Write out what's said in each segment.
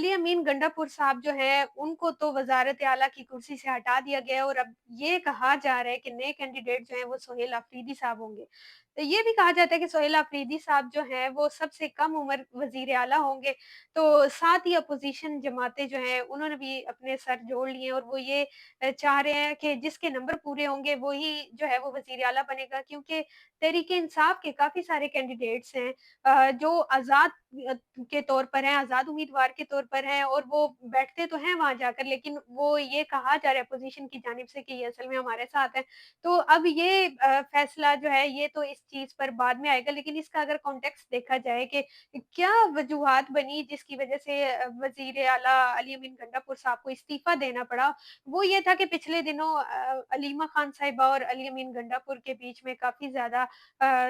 अली अमीन गंडापुर साहब जो हैं, उनको तो वज़ारत आला की कुर्सी से हटा दिया गया है और अब ये कहा जा रहा है कि नए कैंडिडेट जो हैं, वो सोहेल अफ़रीदी साहब होंगे। तो ये भी कहा जाता है कि सोहेल अफ़रीदी साहब जो हैं, वो सबसे कम उम्र वज़ीर आला होंगे। तो साथ ही अपोज़िशन जमातें जो हैं, उन्होंने भी अपने सर जोड़ लिए हैं और वो ये चाह रहे हैं कि जिसके नंबर पूरे होंगे, वही जो है वो वज़ीर आला बनेगा क्योंकि तहरीक-ए-इंसाफ के काफ़ी सारे कैंडिडेट्स हैं जो आज़ाद के तौर पर हैं, आज़ाद उम्मीदवार के तौर पर हैं और वो बैठते तो हैं वहाँ जाकर लेकिन वो ये कहा जा रहा है अपोज़िशन की जानिब से कि ये असल में हमारे साथ हैं। तो अब ये फैसला जो है ये तो इस चीज़ पर बाद में आएगा लेकिन इसका अगर कॉन्टेक्स्ट देखा जाए कि क्या वजूहात बनी जिसकी वज़ह से वज़ीर आला अली अमीन गंडापुर साहब को इस्तीफ़ा देना पड़ा। वो ये था कि पिछले दिनों अलीमा खान साहिबा और अली अमीन गंडापुर के बीच में काफ़ी ज़्यादा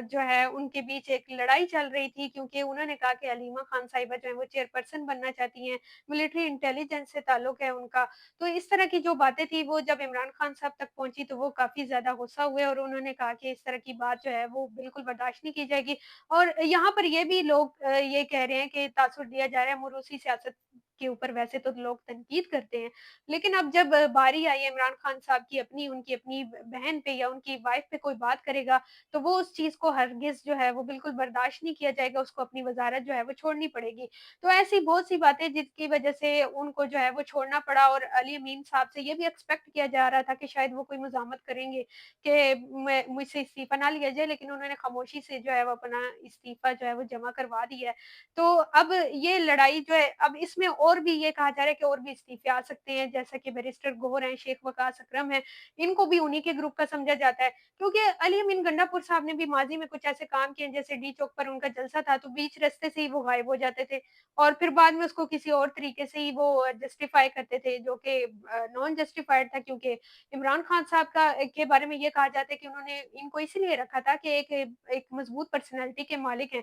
जो है उनके बीच एक लड़ाई चल रही थी क्योंकि उन्होंने कहा कि अलीमा खान साहिबा जो है वो चेयरपर्सन बनना चाहती हैं, मिलिट्री इंटेलिजेंस से ताल्लुक है उनका। तो इस तरह की जो बातें थी वो जब इमरान खान साहब तक पहुँची तो वो काफ़ी ज़्यादा गुस्सा हुए और उन्होंने कहा कि इस तरह की बात जो है वो बिल्कुल बर्दाश्त नहीं की जाएगी। और यहाँ पर ये भी लोग ये कह रहे हैं कि तासुर दिया जा रहा है मोरूसी सियासत के ऊपर वैसे तो लोग तनकीद करते हैं। लेकिन अब जब बारी आई है इमरान खान साहब की अपनी उनकी अपनी बहन पे या उनकी वाइफ पे कोई बात करेगा तो वो उस चीज़ को हरगिज़ जो है वो बिल्कुल बर्दाश्त नहीं किया जाएगा, उसको अपनी वज़ारत जो है वो छोड़नी पड़ेगी। तो ऐसी बहुत-सी बातें जिसकी वज़ह से उनको जो है वो छोड़ना पड़ा और अली अमीन साहब से ये भी एक्सपेक्ट किया जा रहा था कि शायद वो कोई मज़ाहमत करेंगे कि मैं मुझसे इस्तीफ़ा ना लिया जाए, लेकिन उन्होंने खामोशी से जो है वो अपना इस्तीफ़ा जो है वो जमा करवा दिया है। तो अब ये लड़ाई जो है अब इसमें और भी ये कहा जा रहा है कि और भी इस्तीफ़े आ सकते हैं, जैसा कि बैरिस्टर गौहर हैं, शेख वकास अकरम हैं, इनको भी उन्हीं के ग्रुप का समझा जाता है। क्योंकि अली अमीन गंडापुर साहब ने भी माज़ी में कुछ ऐसे काम किए जैसे डी चौक पर उनका जलसा था, तो बीच रास्ते से ही वो गायब हो जाते थे और फिर बाद में उसको किसी और तरीके से ही वो जस्टिफ़ाई करते थे जो कि नॉन जस्टिफ़ाइड था क्योंकि इमरान खान साहब का के बारे में ये कहा जाता है कि उन्होंने इनको इसलिए रखा था कि एक एक मज़बूत पर्सनैलिटी के मालिक हैं।